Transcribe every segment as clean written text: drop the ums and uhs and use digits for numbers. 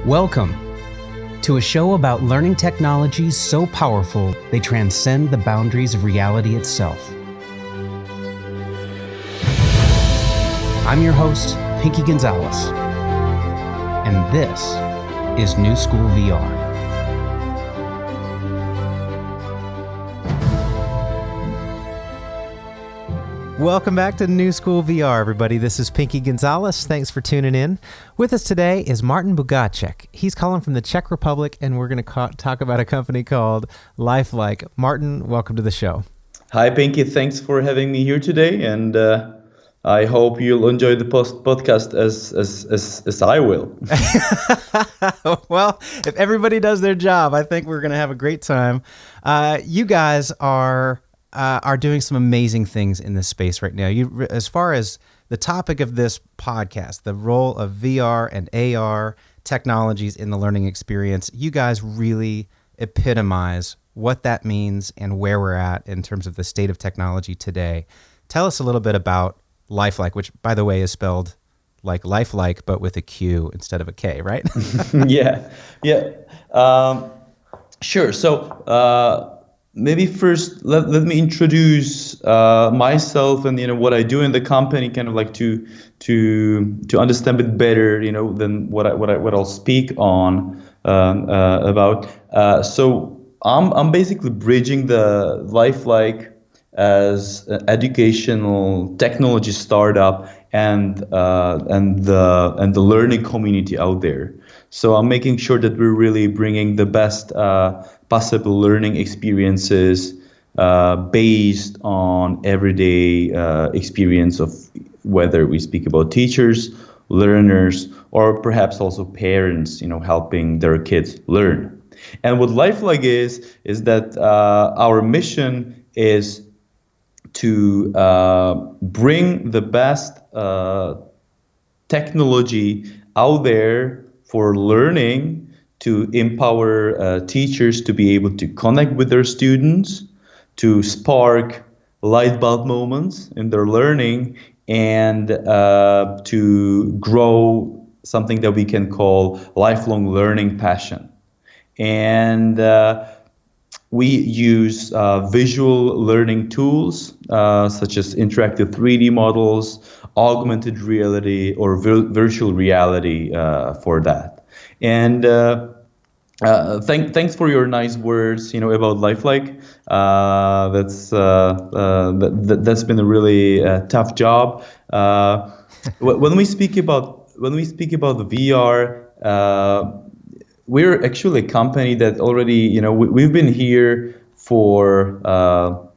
Welcome to a show about learning technologies so powerful they transcend the boundaries of reality itself. I'm your host, Pinky Gonzalez, and this is New School VR. Welcome back to New School VR, everybody. This is Pinky Gonzalez. Thanks for tuning in. With us today is Martin Bugacek. He's calling from the Czech Republic, and we're going to talk about a company called Lifeliqe. Martin, welcome to the show. Hi, Pinky. Thanks for having me here today, and I hope you'll enjoy the podcast as I will. Well, if everybody does their job, I think we're going to have a great time. You guys are doing some amazing things in this space right now. As far as the topic of this podcast, the role of VR and AR technologies in the learning experience, you guys really epitomize what that means and where we're at in terms of the state of technology today. Tell us a little bit about Lifeliqe, which, by the way, is spelled like lifelike, but with a Q instead of a K, right? Yeah. Sure. So maybe first let me introduce myself and what I do in the company, kind of like to understand a bit better, than what I'll speak on about. So I'm basically bridging the Lifeliqe as an educational technology startup and the learning community out there. So I'm making sure that we're really bringing the best possible learning experiences based on everyday experience of whether we speak about teachers, learners, or perhaps also parents, helping their kids learn. And what Lifeliqe is that our mission is to bring the best technology out there for learning, to empower teachers to be able to connect with their students, to spark light bulb moments in their learning, and to grow something that we can call lifelong learning passion. And we use visual learning tools such as interactive 3D models, augmented reality, or virtual reality for that. And thanks for your nice words, about Lifeliqe. That's been a really tough job. When we speak about the VR. We're actually a company that already, we've been here for a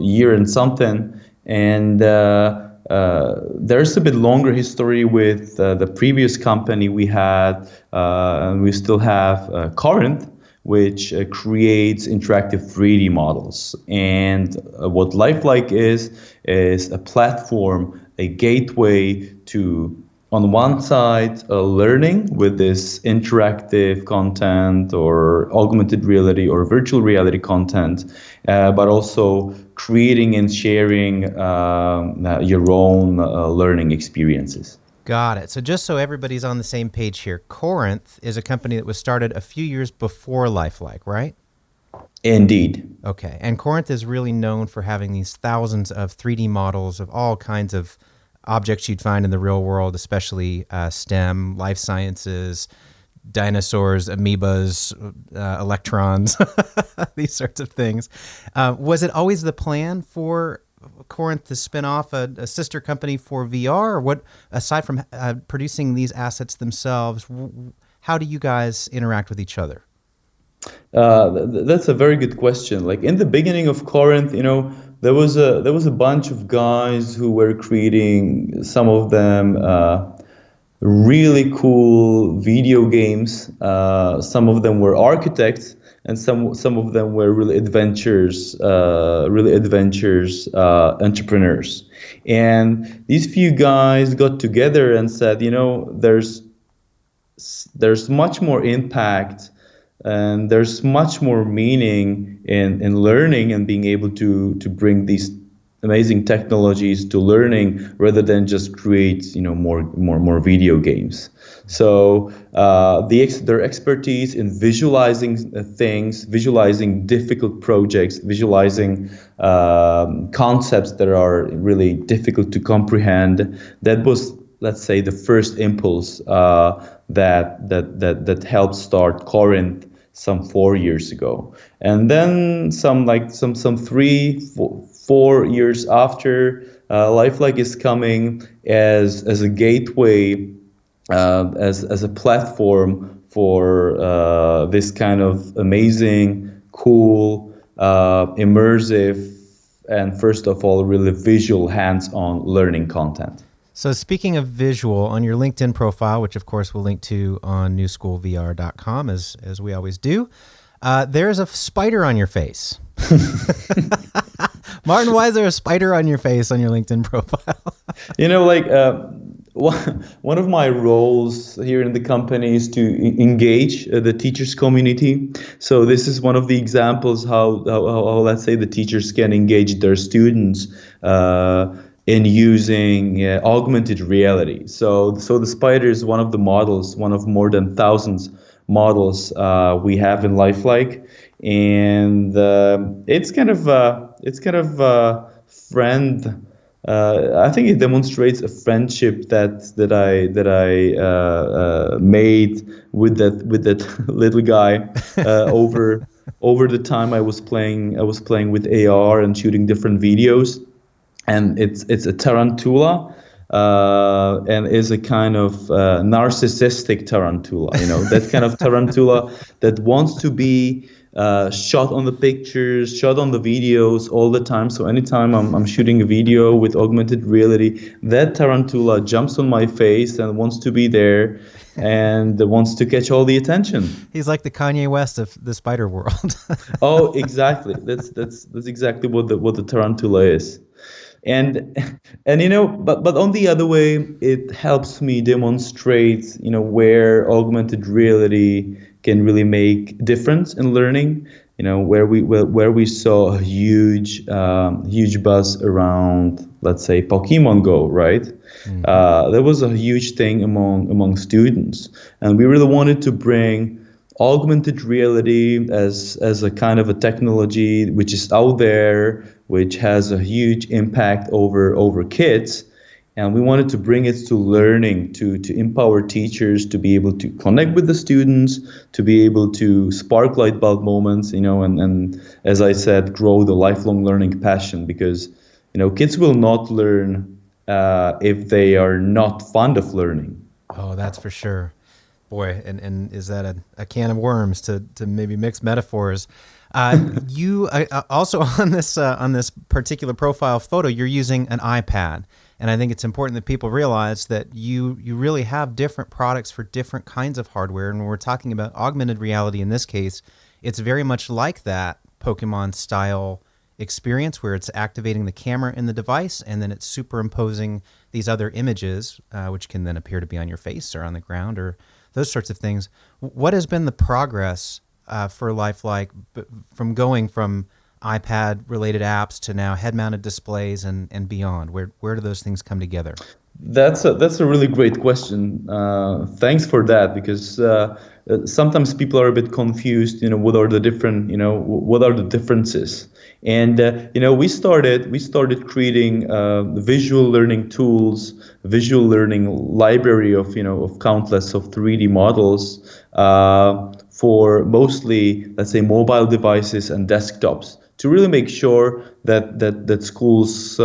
year and something, and there's a bit longer history with the previous company we had, and we still have Corinth, which creates interactive 3D models. And what Lifeliqe is a platform, a gateway to, on one side, learning with this interactive content or augmented reality or virtual reality content, but also creating and sharing your own learning experiences. Got it. So just so everybody's on the same page here, Corinth is a company that was started a few years before Lifeliqe, right? Indeed. Okay. And Corinth is really known for having these thousands of 3D models of all kinds of objects you'd find in the real world, especially STEM, life sciences, dinosaurs, amoebas, electrons, these sorts of things. Was it always the plan for Corinth to spin off a sister company for VR? Or what, aside from producing these assets themselves, how do you guys interact with each other? That's a very good question. Like in the beginning of Corinth, there was a bunch of guys who were creating, some of them really cool video games. Some of them were architects, and some of them were really adventurous entrepreneurs. And these few guys got together and said, there's much more impact and there's much more meaning in learning and being able to bring these amazing technologies to learning rather than just create more video games. So their expertise in visualizing things, visualizing difficult projects, visualizing concepts that are really difficult to comprehend, that was, let's say, the first impulse that helped start Corinth some 4 years ago. And then some 4 years after, Lifeliqe is coming as a gateway, as a platform for this kind of amazing, cool, immersive, and first of all, really visual, hands-on learning content. So speaking of visual, on your LinkedIn profile, which of course we'll link to on newschoolvr.com as we always do, there's a spider on your face. Martin, why is there a spider on your face on your LinkedIn profile? One of my roles here in the company is to engage the teachers community. So this is one of the examples how let's say the teachers can engage their students in using augmented reality. So the spider is one of the models, one of more than thousands models we have in Lifeliqe, and it's kind of friend. I think it demonstrates a friendship that I made with that little guy over the time I was playing with AR and shooting different videos. And it's a tarantula, and is a kind of narcissistic tarantula, that kind of tarantula that wants to be shot on the pictures, shot on the videos all the time. So anytime I'm shooting a video with augmented reality, that tarantula jumps on my face and wants to be there and wants to catch all the attention. He's like the Kanye West of the spider world. Oh, exactly. That's exactly what the tarantula is. And but on the other way, it helps me demonstrate where augmented reality can really make difference in learning. Where we saw a huge buzz around, let's say, Pokemon Go, right? Mm-hmm. There was a huge thing among students, and we really wanted to bring augmented reality as a kind of a technology which is out there, which has a huge impact over kids. And we wanted to bring it to learning, to empower teachers to be able to connect with the students, to be able to spark light bulb moments, and as I said, grow the lifelong learning passion, because, kids will not learn if they are not fond of learning. Oh, that's for sure. Boy, and is that a can of worms to maybe mix metaphors? You also on this particular profile photo, you're using an iPad, and I think it's important that people realize that you really have different products for different kinds of hardware. And when we're talking about augmented reality in this case, it's very much like that Pokemon style experience where it's activating the camera in the device and then it's superimposing these other images, which can then appear to be on your face or on the ground or those sorts of things. What has been the progress for Lifeliqe from going from iPad-related apps to now head-mounted displays and beyond? Where do those things come together? That's a really great question. Thanks for that, because sometimes people are a bit confused. What are the differences? And we started creating visual learning tools, visual learning library of countless of 3D models for mostly, let's say, mobile devices and desktops, to really make sure that schools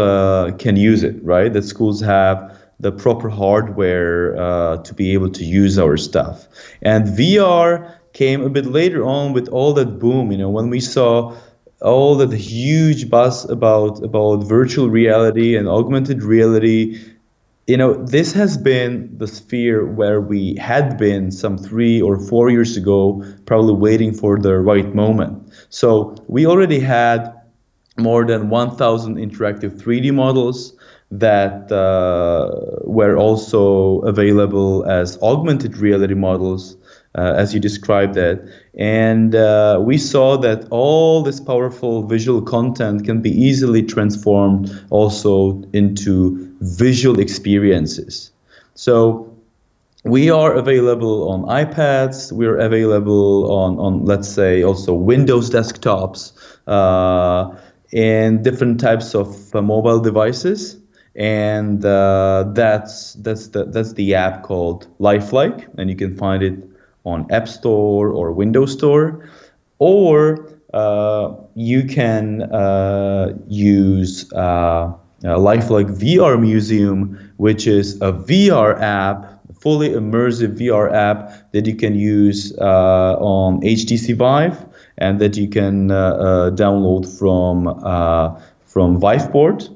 can use it, right? That schools have the proper hardware to be able to use our stuff. And VR came a bit later on with all that boom, when we saw all that huge buzz about virtual reality and augmented reality. This has been the sphere where we had been some 3 or 4 years ago, probably waiting for the right moment. So we already had more than 1,000 interactive 3D models that were also available as augmented reality models as you described it. And we saw that all this powerful visual content can be easily transformed also into visual experiences. So we are available on iPads, we're available on let's say, also Windows desktops, and different types of mobile devices. And that's the app called Lifeliqe, and you can find it on App Store or Windows Store, or you can use Lifeliqe VR Museum, which is a VR app, fully immersive VR app that you can use on HTC Vive, and that you can download from Viveport,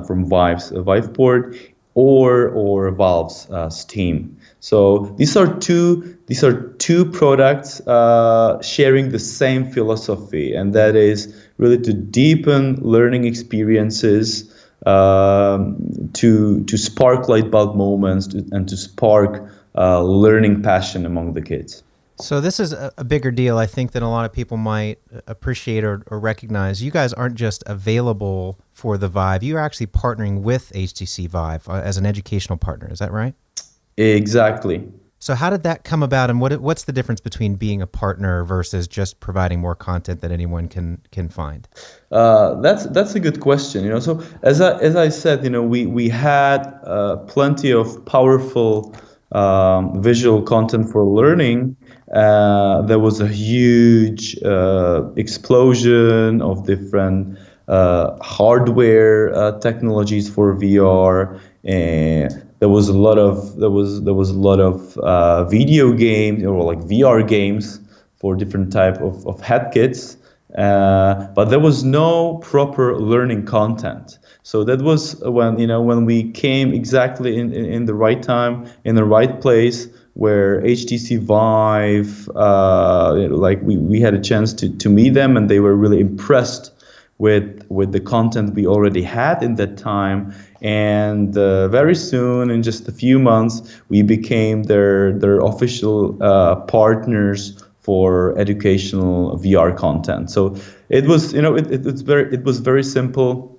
from Vive's Viveport, or Valve's Steam. So these are two products sharing the same philosophy, and that is really to deepen learning experiences, to spark light bulb moments, and to spark learning passion among the kids. So this is a bigger deal, I think, than a lot of people might appreciate or recognize. You guys aren't just available for the Vive. You're actually partnering with HTC Vive as an educational partner. Is that right? Exactly. So how did that come about, and what's the difference between being a partner versus just providing more content that anyone can find? That's a good question. So as I said, we had plenty of powerful visual content for learning. There was a huge explosion of different hardware technologies for VR, and there was a lot of video games, or like VR games for different type of head kits, but there was no proper learning content. So that was when we came exactly in the right time, in the right place, where HTC Vive, we had a chance to meet them, and they were really impressed with the content we already had in that time. And very soon, in just a few months, we became their official partners for educational VR content. So it was it was very simple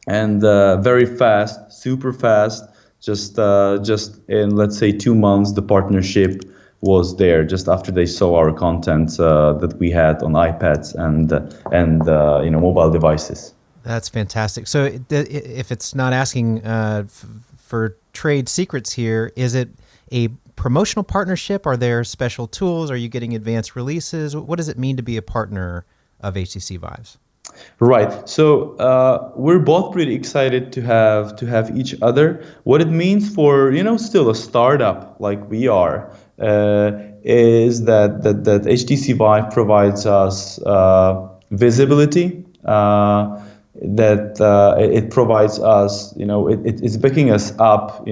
and very fast, super fast. Just in, let's say, 2 months, the partnership was there, just after they saw our content that we had on iPads and mobile devices. That's fantastic. So if it's not asking for trade secrets here, is it a promotional partnership? Are there special tools? Are you getting advanced releases? What does it mean to be a partner of HTC Vives? Right. So we're both pretty excited to have each other. What it means for still a startup like we are is that HTC Vive provides us visibility. That it provides us, it's picking us up,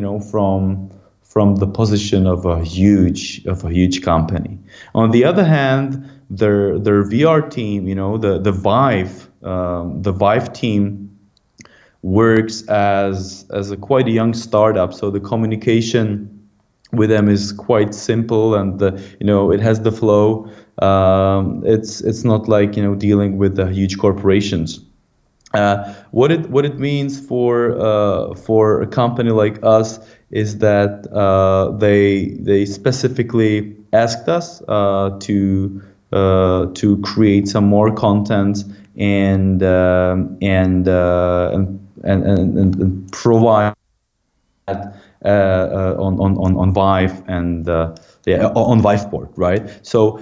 from the position of a huge company. On the other hand, their VR team, the Vive team works as quite a young startup. So the communication with them is quite simple, and it has the flow. It's not like dealing with the huge corporations. What it means for a company like us is that they specifically asked us to create some more content and provide on Vive and on Viveport, right? So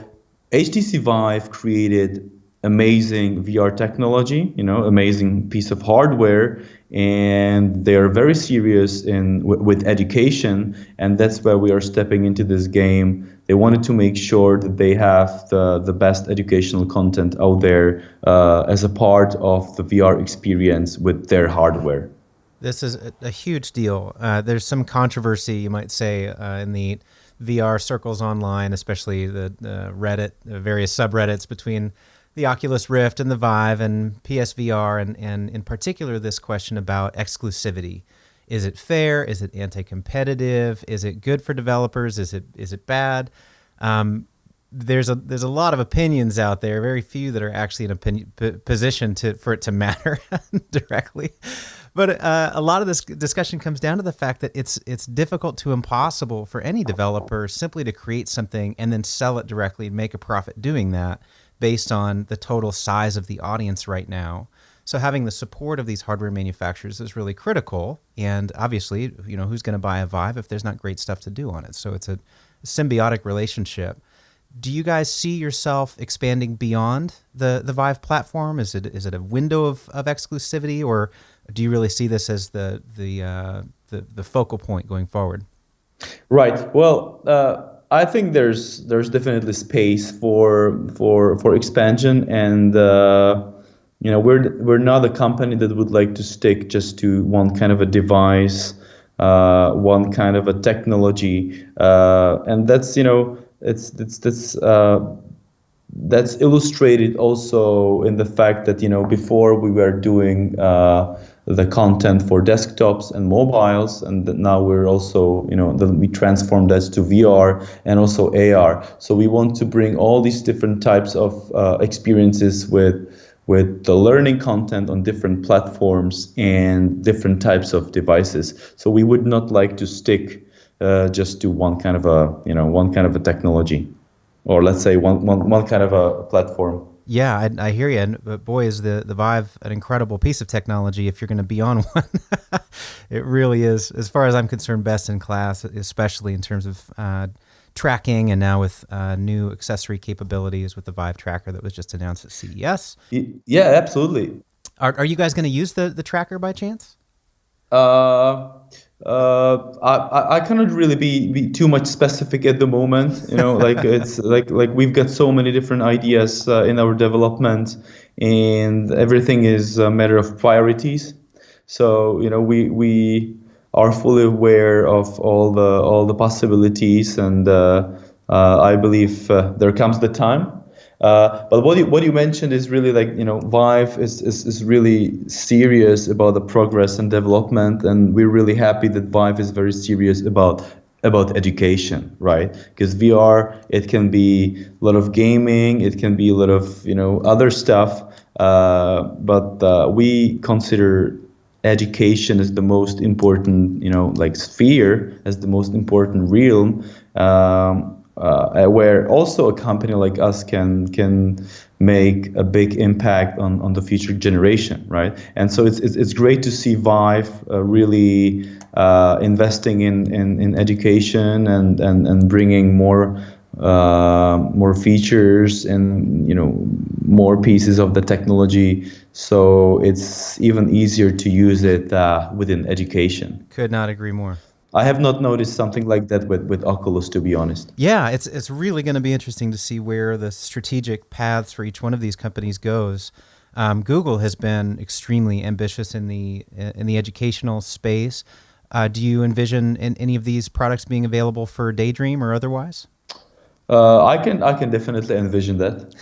HTC Vive created amazing VR technology, amazing piece of hardware, and they are very serious with education, and that's where we are stepping into this game. They wanted to make sure that they have the best educational content out there as a part of the VR experience with their hardware. This is a huge deal. There's some controversy, you might say, in the VR circles online, especially the Reddit, the various subreddits between the Oculus Rift and the Vive and PSVR, and in particular this question about exclusivity. Is it fair? Is it anti-competitive? Is it good for developers? Is it bad? there's a lot of opinions out there, very few that are actually in a position for it to matter directly. But a lot of this discussion comes down to the fact that it's difficult to impossible for any developer simply to create something and then sell it directly and make a profit doing that based on the total size of the audience right now. So having the support of these hardware manufacturers is really critical. And obviously, who's going to buy a Vive if there's not great stuff to do on it? So it's a symbiotic relationship. Do you guys see yourself expanding beyond the Vive platform? Is it a window of exclusivity, or do you really see this as the focal point going forward? Right. Well, I think there's definitely space for expansion, and we're not a company that would like to stick just to one kind of a device, one kind of a technology, and that's that's illustrated also in the fact that before we were doing the content for desktops and mobiles, and that now we're also that we transformed that to VR and also AR. So we want to bring all these different types of experiences with the learning content on different platforms and different types of devices. So we would not like to stick just to one kind of a technology, or let's say one kind of a platform. Yeah, I hear you. But boy, is the Vive an incredible piece of technology if you're going to be on one. It really is, as far as I'm concerned, best in class, especially in terms of tracking, and now with new accessory capabilities with the Vive tracker that was just announced at CES. Yeah, absolutely. Are you guys going to use the tracker by chance? I cannot really be too much specific at the moment. Like it's like we've got so many different ideas in our development, and everything is a matter of priorities. So we are fully aware of all the possibilities, and I believe there comes the time. But what you mentioned is really like, Vive is really serious about the progress and development, and we're really happy that Vive is very serious about education, right? Because VR, it can be a lot of gaming, it can be a lot of other stuff, but we consider education as the most important sphere, as the most important realm. Where also a company like us can make a big impact on the future generation, right? And so it's great to see Vive really investing in education and bringing more features and more pieces of the technology, so it's even easier to use it within education. Could not agree more. I have not noticed something like that with Oculus, to be honest. Yeah, it's really going to be interesting to see where the strategic paths for each one of these companies goes. Google has been extremely ambitious in the educational space. Do you envision any of these products being available for Daydream or otherwise? I can definitely envision that.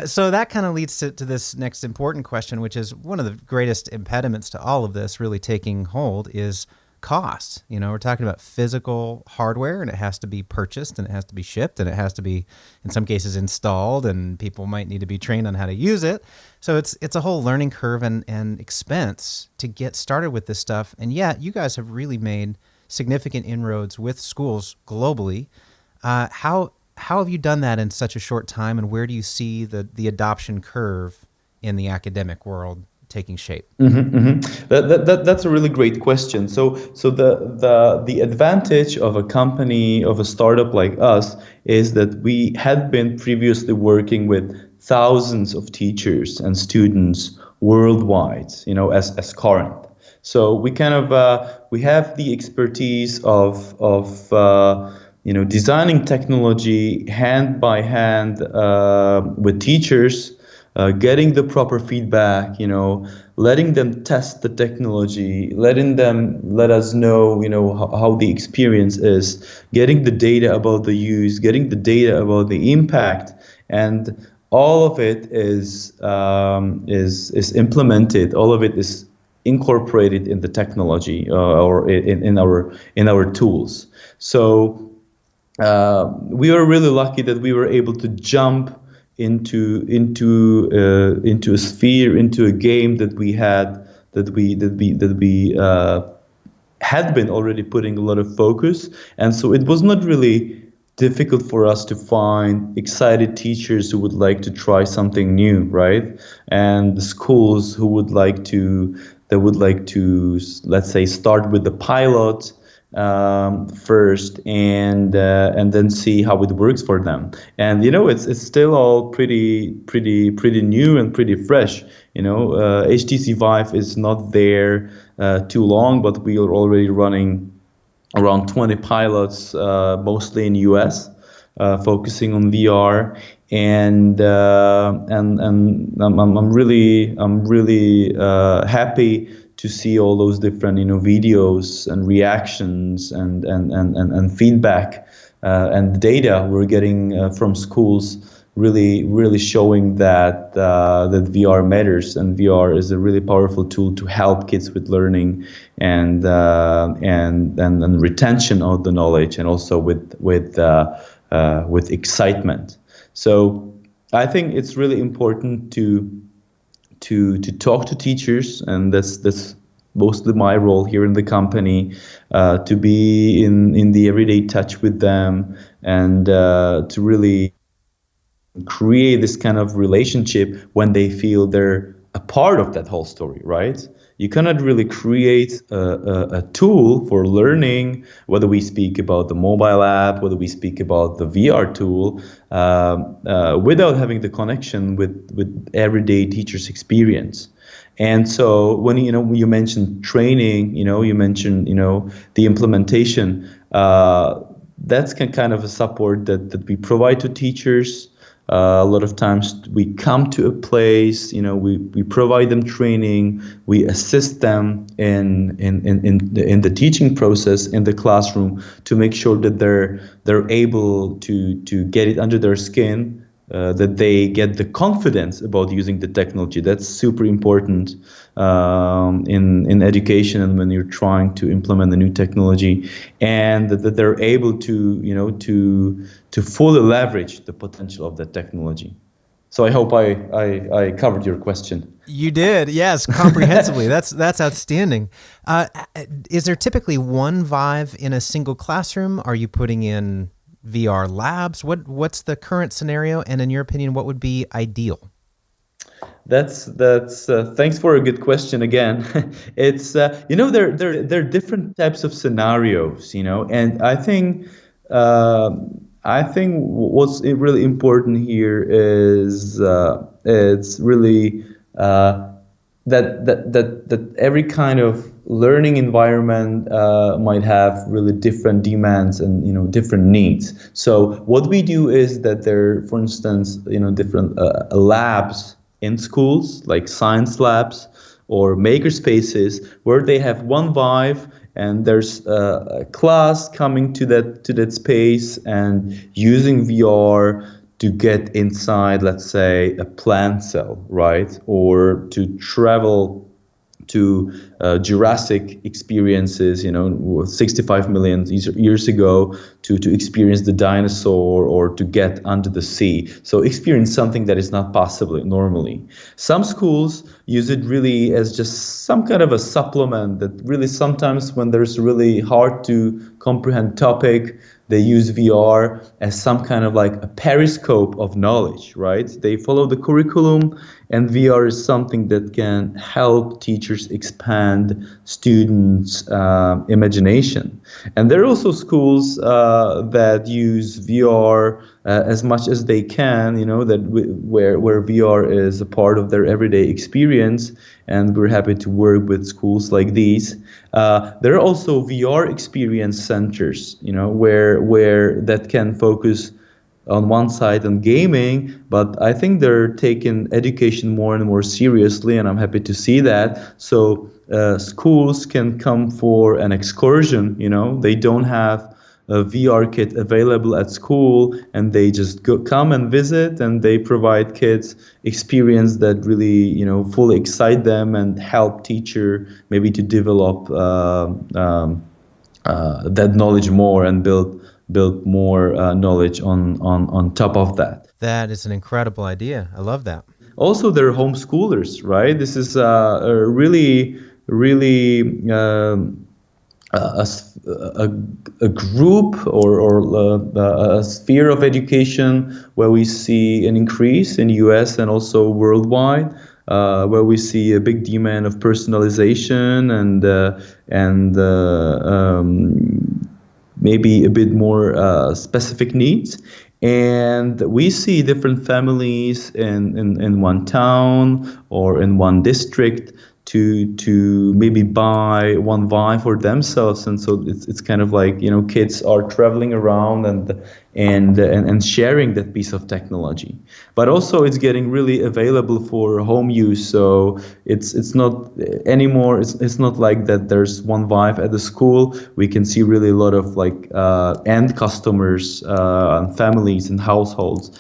So that kind of leads to this next important question, which is one of the greatest impediments to all of this really taking hold is cost. We're talking about physical hardware, and it has to be purchased, and it has to be shipped, and it has to be, in some cases, installed, and people might need to be trained on how to use it. So it's a whole learning curve and expense to get started with this stuff. And yet you guys have really made significant inroads with schools globally. How have you done that in such a short time, and where do you see the adoption curve in the academic world taking shape? That's a really great question. So the advantage of a company, of a startup like us, is that we had been previously working with thousands of teachers and students worldwide, as Corinth. So we kind of we have the expertise of designing technology hand by hand with teachers. Getting the proper feedback, letting them test the technology, letting them let us know, how the experience is, getting the data about the use, getting the data about the impact, and all of it is implemented. All of it is incorporated in the technology or in our tools. So we were really lucky that we were able to jump into a sphere, into a game that we had been already putting a lot of focus, and so it was not really difficult for us to find excited teachers who would like to try something new, right? And the schools that would like to, let's say, start with the pilot first, and then see how it works for them. And it's still all pretty new and pretty fresh. HTC Vive is not there too long, but we are already running around 20 pilots, mostly in US, focusing on VR. And I'm really happy to see all those different videos and reactions and feedback and data we're getting from schools, really showing that VR matters, and VR is a really powerful tool to help kids with learning and retention of the knowledge, and also with excitement. So I think it's really important to talk to teachers, and that's mostly my role here in the company, to be in the everyday touch with them, and to really create this kind of relationship when they feel they're a part of that whole story, right? You cannot really create a tool for learning, whether we speak about the mobile app, whether we speak about the VR tool, without having the connection with everyday teacher's experience. And so when you mentioned training, you mentioned the implementation. That's kind of a support that we provide to teachers. A lot of times we come to a place, we provide them training, we assist them in the teaching process in the classroom to make sure that they're able to get it under their skin, that they get the confidence about using the technology. That's super important in education, and when you're trying to implement a new technology, and that they're able to fully leverage the potential of that technology. So I hope I covered your question. You did, yes, comprehensively. That's outstanding. Is there typically one Vive in a single classroom? Are you putting in VR labs? What's the current scenario, and in your opinion, what would be ideal? That's thanks for a good question again. It's there are different types of scenarios, and I think what's really important here is it's really that every kind of learning environment might have really different demands and different needs. So what we do is that there, for instance, different labs in schools, like science labs or maker spaces, where they have one Vive, and there's a class coming to that space and using VR to get inside, let's say, a plant cell, right? Or to travel to Jurassic experiences, 65 million years ago, to experience the dinosaur, or to get under the sea. So experience something that is not possible normally. Some schools use it really as just some kind of a supplement, that really sometimes when there's a really hard to comprehend topic, they use VR as some kind of like a periscope of knowledge, right? They follow the curriculum, and VR is something that can help teachers expand students' imagination. And there are also schools that use VR as much as they can, where VR is a part of their everyday experience. And we're happy to work with schools like these. There are also VR experience centers, where that can focus on one side on gaming, but I think they're taking education more and more seriously, and I'm happy to see that. So schools can come for an excursion, they don't have a VR kit available at school, and they just come and visit, and they provide kids experience that really, fully excite them and help teacher maybe to develop that knowledge more and build build more knowledge on top of that. That is an incredible idea. I love that. Also, they're homeschoolers, right? This is a really a, a, a group or a sphere of education where we see an increase in US and also worldwide, where we see a big demand of personalization and maybe a bit more specific needs. And we see different families in one town or in one district to maybe buy one Vive for themselves, and so it's kind of like, you know, kids are traveling around and sharing that piece of technology. But also it's getting really available for home use, so it's not anymore. It's not like that there's one Vive at the school. We can see really a lot of like end customers and families and households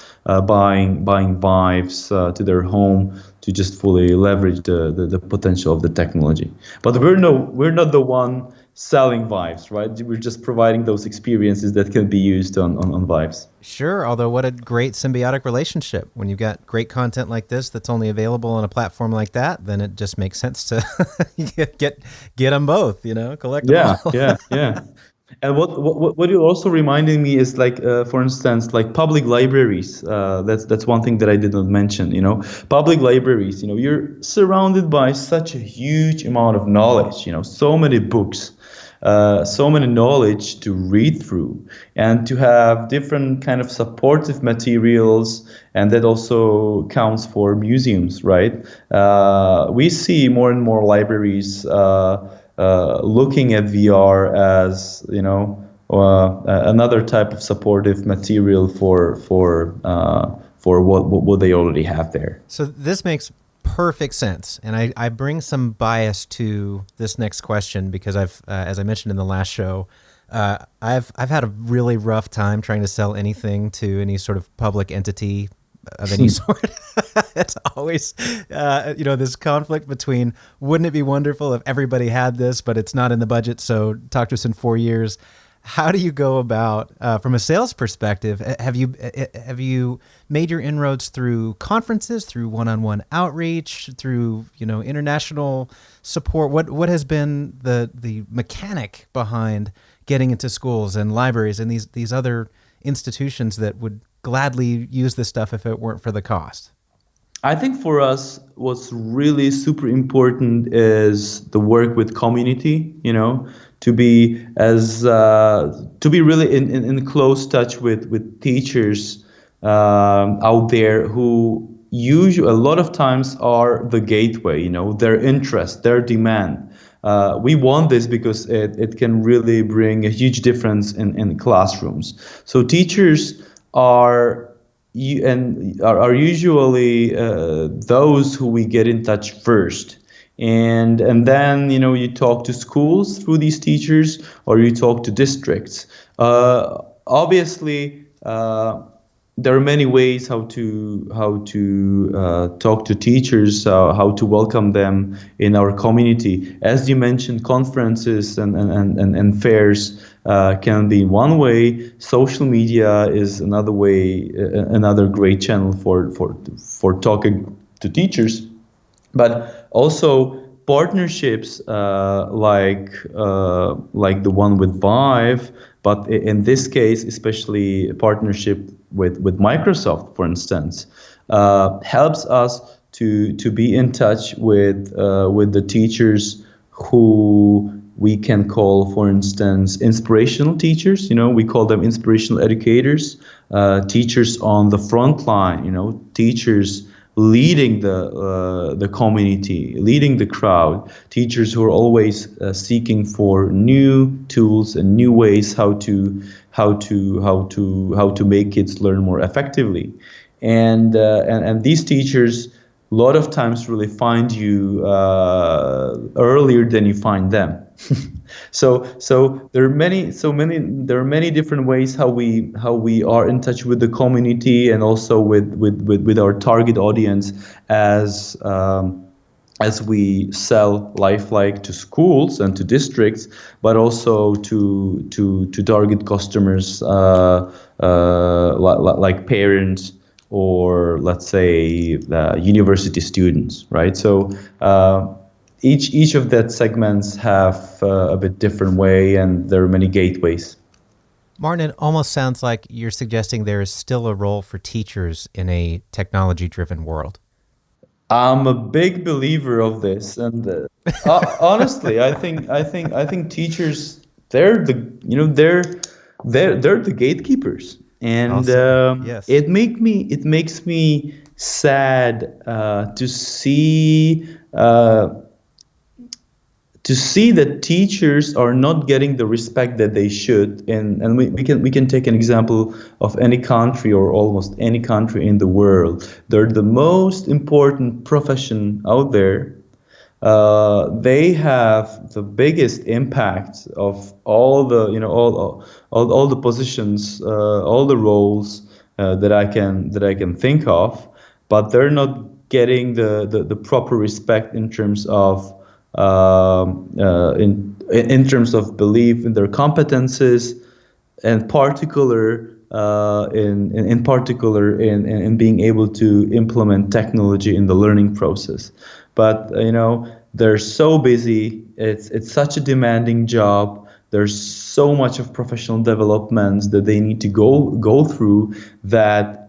buying Vives to their home to just fully leverage the potential of the technology. But we're not the one selling Vives, right? We're just providing those experiences that can be used on Vives. Sure, although what a great symbiotic relationship. When you've got great content like this that's only available on a platform like that, then it just makes sense to get them both, you know, collect them all. Yeah. And what you're also reminding me is like, for instance, like public libraries. That's one thing that I did not mention. You know, public libraries. You know, you're surrounded by such a huge amount of knowledge. You know, so many books, so many knowledge to read through, and to have different kind of supportive materials. And that also counts for museums, right? We see more and more libraries looking at VR as, you know, another type of supportive material for what they already have there. So this makes perfect sense, and I bring some bias to this next question because I've, as I mentioned in the last show, I've had a really rough time trying to sell anything to any sort of public entity of any sort. It's always, you know, this conflict between, wouldn't it be wonderful if everybody had this, but it's not in the budget, so talk to us in 4 years. How do you go about, from a sales perspective, have you made your inroads through conferences, through one-on-one outreach, through, you know, international support? What has been the mechanic behind getting into schools and libraries and these other institutions that would gladly use this stuff if it weren't for the cost? I think for us, what's really super important is the work with community, you know, to be really in close touch with teachers out there who usually a lot of times are the gateway, you know, their interest, their demand. We want this because it can really bring a huge difference in classrooms. So teachers are usually those who we get in touch first. And then, you know, you talk to schools through these teachers, or you talk to districts. Obviously, there are many ways how to talk to teachers, how to welcome them in our community. As you mentioned, conferences and fairs can be one way. Social media is another way, another great channel for talking to teachers. But also partnerships like the one with Vive, but in this case, especially a partnership with Microsoft, for instance, helps us to be in touch with the teachers who we can call, for instance, inspirational teachers. You know, we call them inspirational educators, teachers on the front line. You know, teachers leading the community, leading the crowd, teachers who are always seeking for new tools and new ways how to make kids learn more effectively, and these teachers a lot of times really find you earlier than you find them. So there are many different ways how we are in touch with the community and also with our target audience as as we sell Lifeliqe to schools and to districts, but also to target customers like parents or let's say university students, right? So each of that segments have a bit different way, and there are many gateways. Martin, it almost sounds like you're suggesting there is still a role for teachers in a technology-driven world. I'm a big believer of this, and honestly, I think teachers, they're the they're the gatekeepers, and Awesome. Yes. it makes me sad to see that teachers are not getting the respect that they should. And we can take an example of any country or almost any country in the world. They're the most important profession out there. They have the biggest impact of all the all the positions, all the roles that I can think of, but they're not getting the proper respect in terms of in terms of belief in their competences, and particular in particular in being able to implement technology in the learning process. But they're so busy. It's such a demanding job. There's so much of professional development that they need to go through that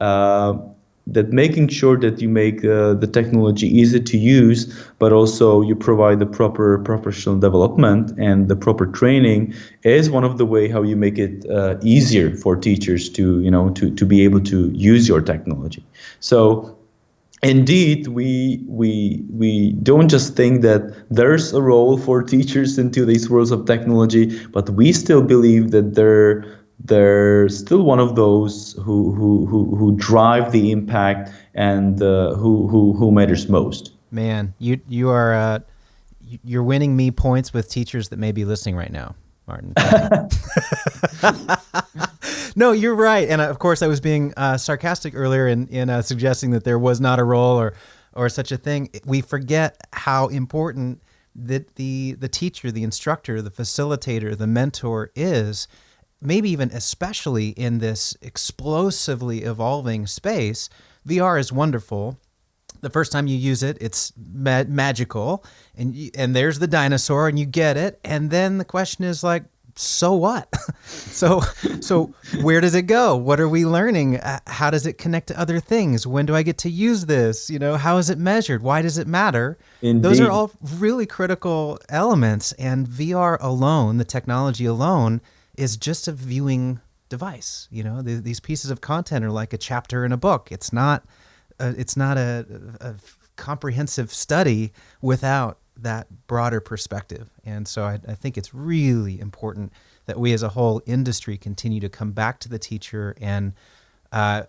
that making sure that you make the technology easy to use, but also you provide the proper professional development and the proper training is one of the way how you make it easier for teachers to to be able to use your technology. So indeed, we don't just think that there's a role for teachers into these worlds of technology, but we still believe that they're still one of those who drive the impact and who matters most. Man, you're winning me points with teachers that may be listening right now, Martin. No, you're right. And of course, I was being sarcastic earlier in suggesting that there was not a role or such a thing. We forget how important that the teacher, the instructor, the facilitator, the mentor is, maybe even especially in this explosively evolving space. VR is wonderful. The first time you use it, it's magical, and there's the dinosaur, and you get it. And then the question is like, so what? so where does it go? What are we learning? How does it connect to other things? When do I get to use this? How is it measured? Why does it matter? Indeed. Those are all really critical elements. And VR alone, the technology alone, is just a viewing device. These pieces of content are like a chapter in a book. It's not a comprehensive study without that broader perspective. And so I think it's really important that we as a whole industry continue to come back to the teacher. And I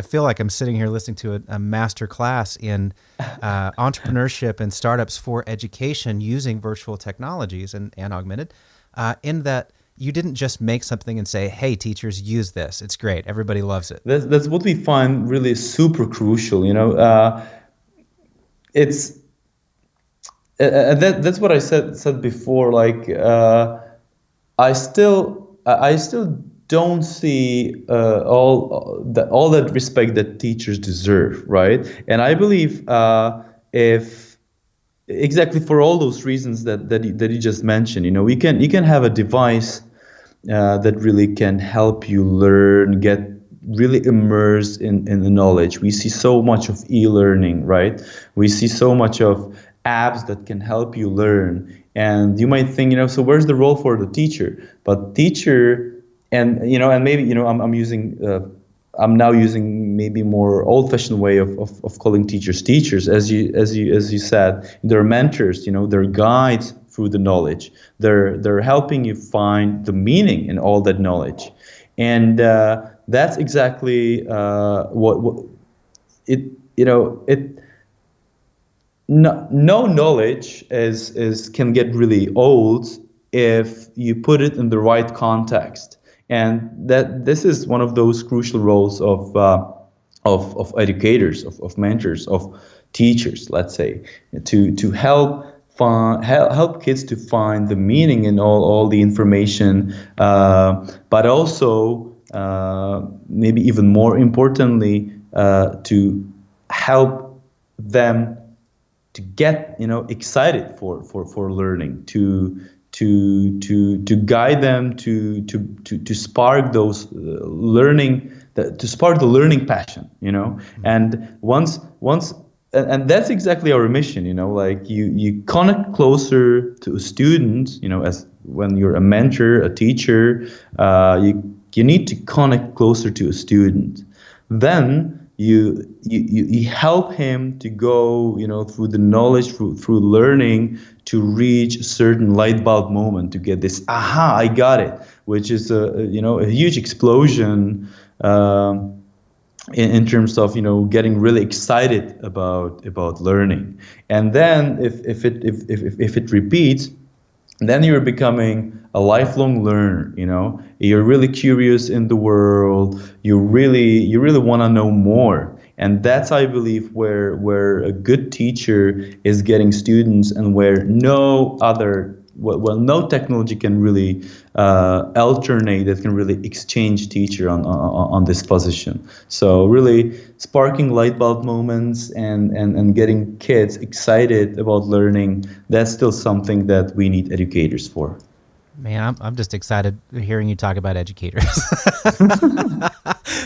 feel like I'm sitting here listening to a master class in entrepreneurship and startups for education using virtual technologies and augmented, in that you didn't just make something and say, hey, teachers, use this. It's great. Everybody loves it. That's what we find really super crucial. That's what I said before. Like I still don't see all that respect that teachers deserve, right? And I believe if exactly for all those reasons that you just mentioned, you can have a device that really can help you learn, get really immersed in the knowledge. We see so much of e-learning, right? We see so much of apps that can help you learn. And you might think, so where's the role for the teacher? But teacher, and maybe I'm now using maybe more old-fashioned way of calling teachers, as you said. They're mentors, they're guides through the knowledge. They're helping you find the meaning in all that knowledge, and that's exactly what it. No knowledge can get really old if you put it in the right context. And that this is one of those crucial roles of of educators, of mentors, of teachers, let's say, to help kids to find the meaning in all the information, but also maybe even more importantly, to help them to get excited for learning, to guide them to spark those learning, to spark the learning passion, and and that's exactly our mission, like you connect closer to a student, as when you're a mentor, a teacher, you need to connect closer to a student. Then you help him to go, through the knowledge, through learning, to reach a certain light bulb moment, to get this aha, I got it, which is a huge explosion in terms of getting really excited about learning. And then if it repeats, then you're becoming a lifelong learner. You're really curious in the world. You really want to know more. And that's, I believe, where a good teacher is getting students, and where no technology can really alternate, that can really exchange teacher on this position. So really sparking light bulb moments and getting kids excited about learning, that's still something that we need educators for. Man, I'm just excited hearing you talk about educators.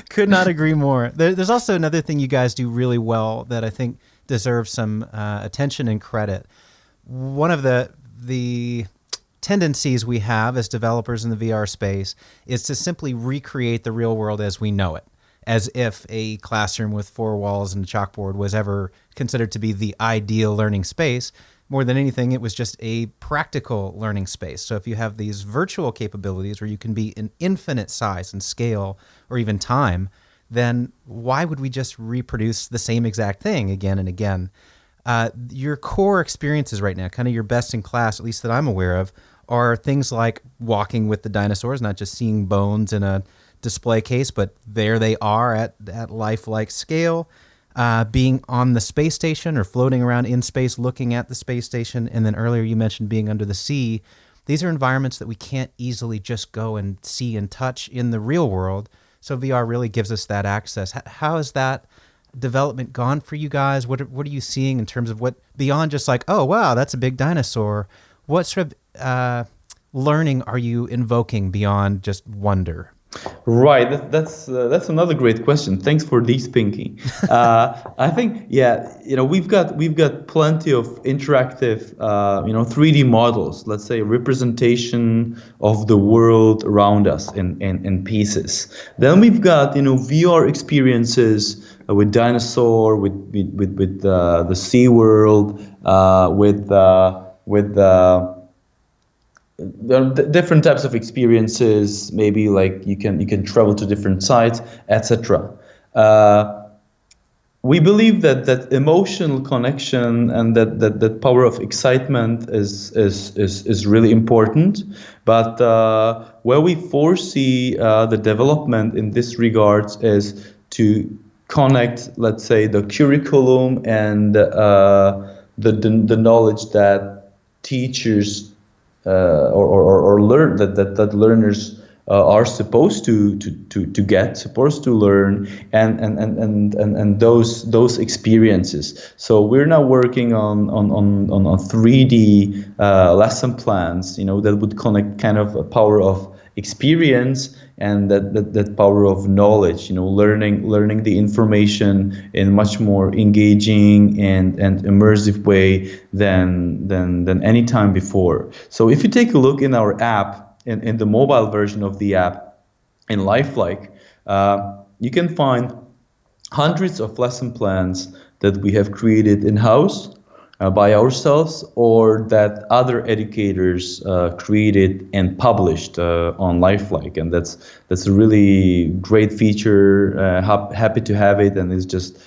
Could not agree more. There's also another thing you guys do really well that I think deserves some attention and credit. One of the tendencies we have as developers in the VR space is to simply recreate the real world as we know it, as if a classroom with 4 walls and a chalkboard was ever considered to be the ideal learning space. More than anything, it was just a practical learning space. So if you have these virtual capabilities where you can be in infinite size and scale or even time, then why would we just reproduce the same exact thing again and again? Your core experiences right now, kind of your best in class, at least that I'm aware of, are things like walking with the dinosaurs, not just seeing bones in a display case, but there they are at lifelike scale. Being on the space station or floating around in space looking at the space station. And then earlier you mentioned being under the sea. These are environments that we can't easily just go and see and touch in the real world. So VR really gives us that access. How has that development gone for you guys? What are you seeing in terms of what, beyond just like, oh, wow, that's a big dinosaur? What sort of learning are you invoking beyond just wonder? Right, that's another great question. Thanks for this, Pinky. I think, we've got plenty of interactive, 3D models. Let's say representation of the world around us in pieces. Then we've got VR experiences with dinosaur, with the Sea World, with different types of experiences. Maybe like you can travel to different sites, etc. We believe that emotional connection and that power of excitement is really important. But where we foresee the development in this regards is to connect, let's say, the curriculum and the knowledge that teachers or learn that learners are supposed to get, supposed to learn, and those experiences. So we're now working on 3D lesson plans, that would connect kind of a power of experience and that power of knowledge, learning the information in much more engaging and immersive way than any time before. So if you take a look in our app, in the mobile version of the app, in Lifeliqe, you can find hundreds of lesson plans that we have created in-house by ourselves, or that other educators created and published on Lifeliqe, and that's a really great feature. Happy to have it, and it's just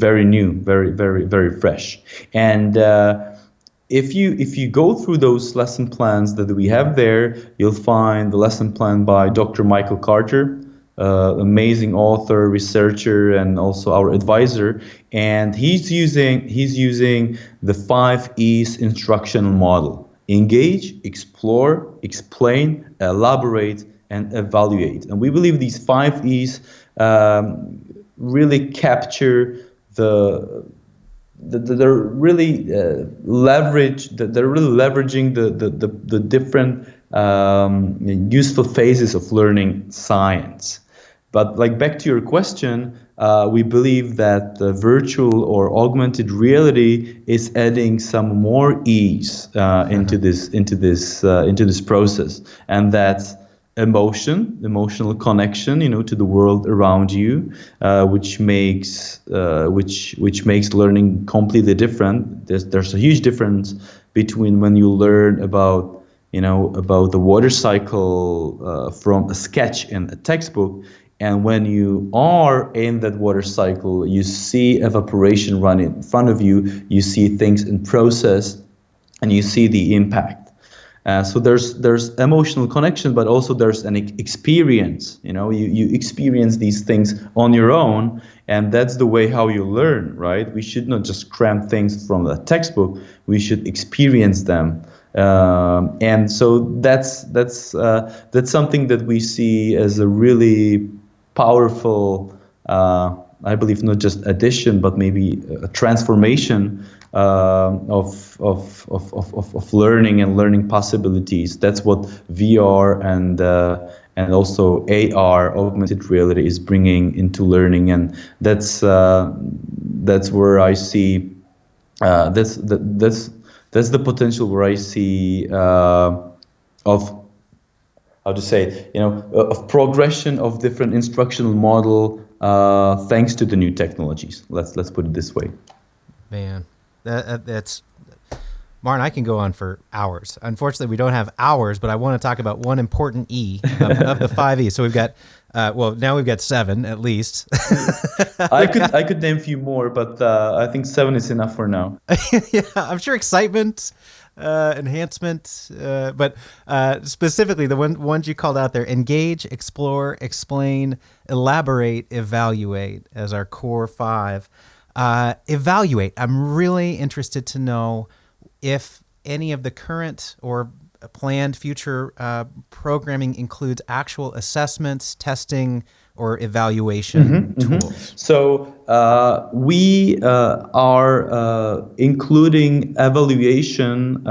very new, very fresh. And if you go through those lesson plans that we have there, you'll find the lesson plan by Dr. Michael Carter, amazing author, researcher, and also our advisor. And he's using the 5 E's instructional model: engage, explore, explain, elaborate, and evaluate. And we believe these 5 E's really capture they're really they're really leveraging the different useful phases of learning science. But like, back to your question, we believe that the virtual or augmented reality is adding some more ease into this process, and that's emotional connection, to the world around you, which makes learning completely different. There's a huge difference between when you learn about the water cycle from a sketch in a textbook, and when you are in that water cycle, you see evaporation run in front of you, you see things in process, and you see the impact. So there's emotional connection, but also there's an experience. You experience these things on your own, and that's the way how you learn, right? We should not just cram things from the textbook. We should experience them. And so that's something that we see as a really powerful, I believe, not just addition, but maybe a transformation of learning and learning possibilities. That's what VR and also AR, augmented reality, is bringing into learning, and that's where I see that's the potential where I see of how to say, of progression of different instructional model thanks to the new technologies. Let's put it this way. Man, that's Martin. I can go on for hours. Unfortunately, we don't have hours, but I want to talk about one important E of the 5 E's. So we've got, now we've got 7 at least. I could name a few more, but I think 7 is enough for now. Yeah, I'm sure excitement, enhancement, but specifically the ones you called out there: engage, explore, explain, elaborate, evaluate as our core 5. Evaluate. I'm really interested to know if any of the current or planned future programming includes actual assessments, testing, or evaluation tools. So we are including evaluation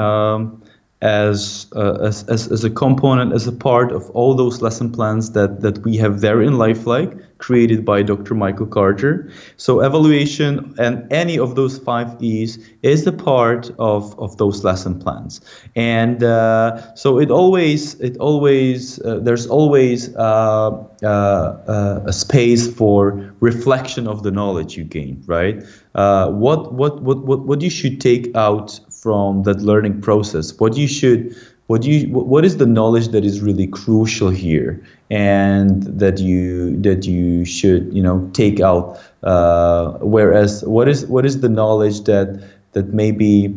as a component, as a part of all those lesson plans that we have there in Lifeliqe, created by Dr. Michael Carter. So evaluation and any of those 5 E's is a part of those lesson plans. And so there's always a space for reflection of the knowledge you gain, right? What you should take out from that learning process? What is the knowledge that is really crucial here, and that you should take out? Whereas what is the knowledge that maybe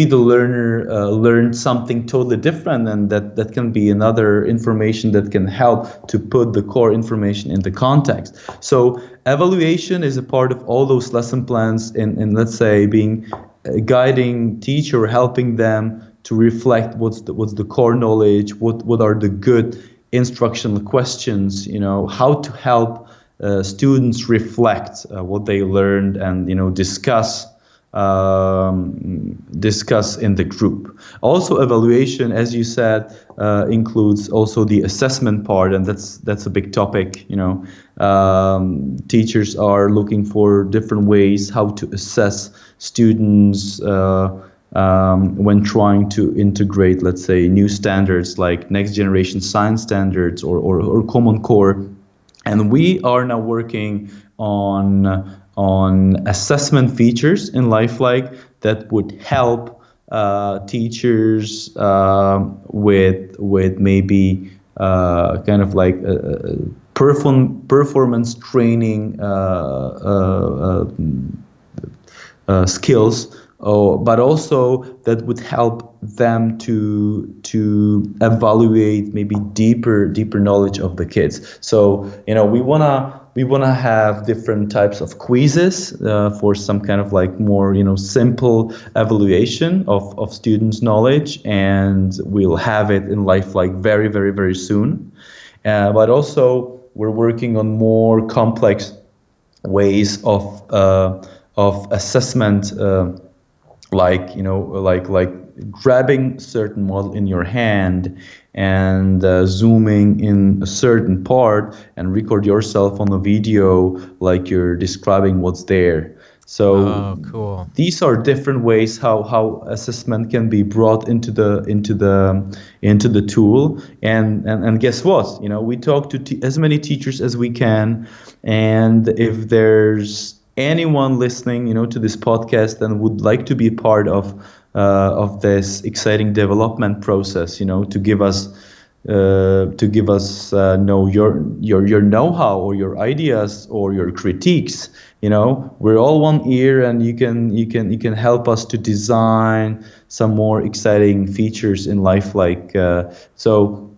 the learner learned something totally different, and that can be another information that can help to put the core information into context. So evaluation is a part of all those lesson plans, and let's say being a guiding teacher, helping them to reflect what's the core knowledge, what are the good instructional questions, how to help students reflect what they learned, and discuss in the group. Also, evaluation, as you said, includes also the assessment part, and that's a big topic. Teachers are looking for different ways how to assess students when trying to integrate, let's say, new standards like next generation science standards or Common Core. And we are now working on assessment features in Lifeliqe that would help teachers with maybe kind of like performance training skills but also that would help them to evaluate maybe deeper knowledge of the kids. So we wanna have different types of quizzes for some kind of like more simple evaluation of students' knowledge, and we'll have it in Lifeliqe very very very soon. But also we're working on more complex ways of assessment, like grabbing certain model in your hand and zooming in a certain part and record yourself on a video like you're describing what's there. So cool. these are different ways how assessment can be brought into the tool, and guess what? We talk to as many teachers as we can, and if there's anyone listening, to this podcast and would like to be part of this exciting development process, to give us know your know-how or your ideas or your critiques. We're all one ear, and you can help us to design some more exciting features in Lifeliqe. So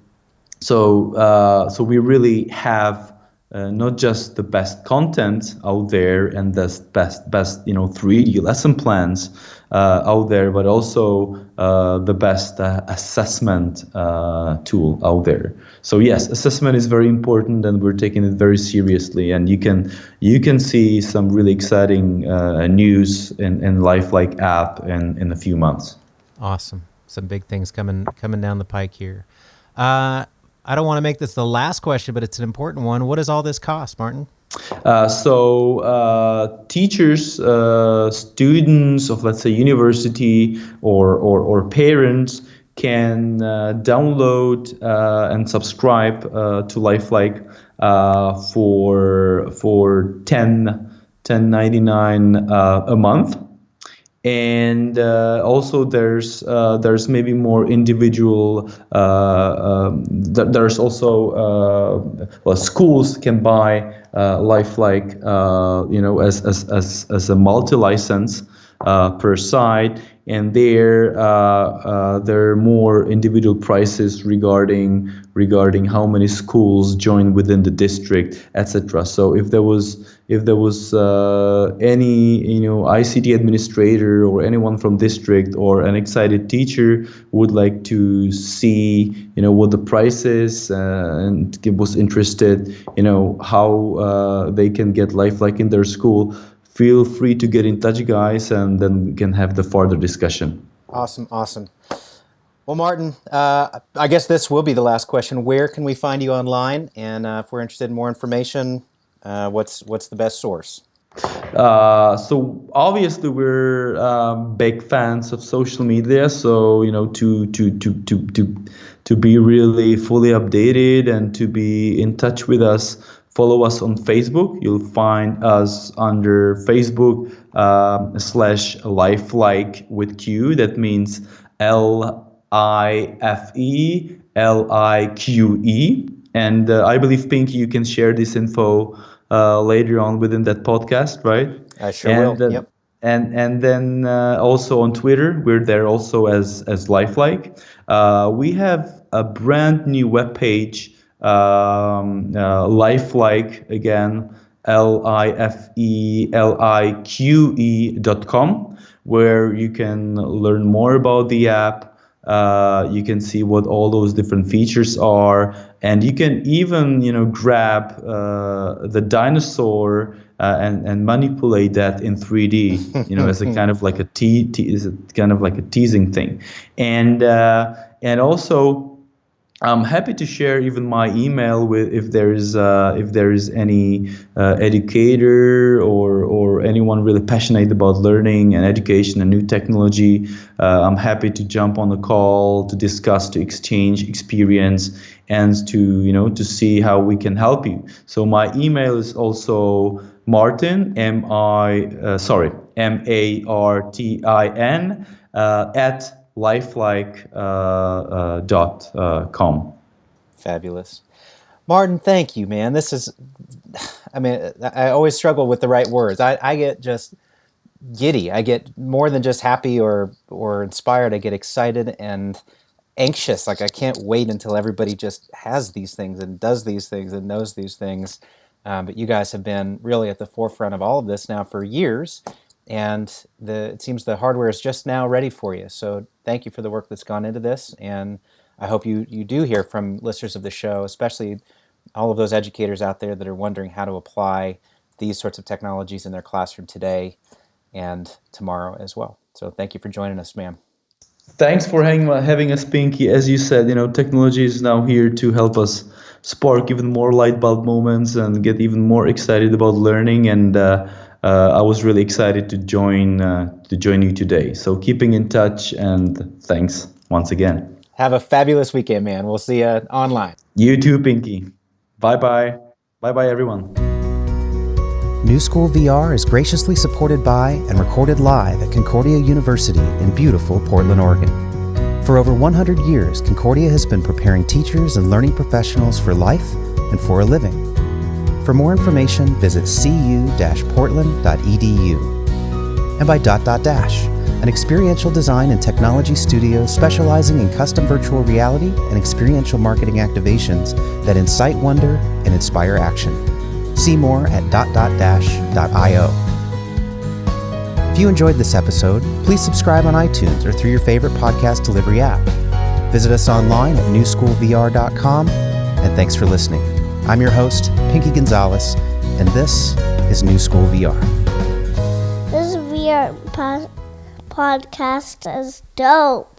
we really have not just the best content out there and the best 3D lesson plans out there, but also the best assessment tool out there. So yes, assessment is very important, and we're taking it very seriously. And you can see some really exciting news in Lifeliqe app in a few months. Awesome, some big things coming down the pike here. I don't want to make this the last question, but it's an important one. What does all this cost, Martin? So teachers, students of, let's say, university or parents can download and subscribe to Lifeliqe for $10.99 a month. And also there's maybe more individual. There's also schools can buy Lifeliqe, as a multi-license per site, and there are more individual prices regarding how many schools join within the district, etc. So if there was any ICT administrator or anyone from district or an excited teacher would like to see what the price is and was interested how they can get Lifeliqe in their school, feel free to get in touch, guys, and then we can have the further discussion. Awesome. Well, Martin, I guess this will be the last question. Where can we find you online? And if we're interested in more information, what's the best source? So obviously we're big fans of social media. So to be really fully updated and to be in touch with us, follow us on Facebook. You'll find us under Facebook /Lifeliqe with Q. That means LIFELIQE. And I believe, Pinky, you can share this info later on within that podcast, right? I sure will. Yep. And then also on Twitter, we're there also as Lifeliqe. We have a brand new webpage, Lifeliqe, again, LIFELIQE.com, where you can learn more about the app. You can see what all those different features are, and you can even grab the dinosaur and manipulate that in 3D, as a kind of like a teasing thing, and also I'm happy to share even my email with if there is any educator or anyone really passionate about learning and education and new technology. I'm happy to jump on a call to discuss, to exchange experience, and to see how we can help you. So my email is also Martin MARTIN at lifelike.com. Fabulous. Martin, thank you, man. This is, I always struggle with the right words. I get just giddy. I get more than just happy or inspired. I get excited and anxious. Like I can't wait until everybody just has these things and does these things and knows these things. But you guys have been really at the forefront of all of this now for years, and it seems the hardware is just now ready for you. So thank you for the work that's gone into this, and I hope you do hear from listeners of the show, especially all of those educators out there that are wondering how to apply these sorts of technologies in their classroom today and tomorrow as well. So thank you for joining us, ma'am. Thanks for having us, Pinky. As you said, technology is now here to help us spark even more light bulb moments and get even more excited about learning. And I was really excited to join you today. So keeping in touch, and thanks once again. Have a fabulous weekend, man. We'll see you online. You too, Pinky. Bye-bye. Bye-bye, everyone. New School VR is graciously supported by and recorded live at Concordia University in beautiful Portland, Oregon. For over 100 years, Concordia has been preparing teachers and learning professionals for life and for a living. For more information, visit cu-portland.edu. And by ... an experiential design and technology studio specializing in custom virtual reality and experiential marketing activations that incite wonder and inspire action. See more at ... .io. If you enjoyed this episode, please subscribe on iTunes or through your favorite podcast delivery app. Visit us online at newschoolvr.com, and thanks for listening. I'm your host, Pinky Gonzalez, and this is New School VR. This VR podcast is dope.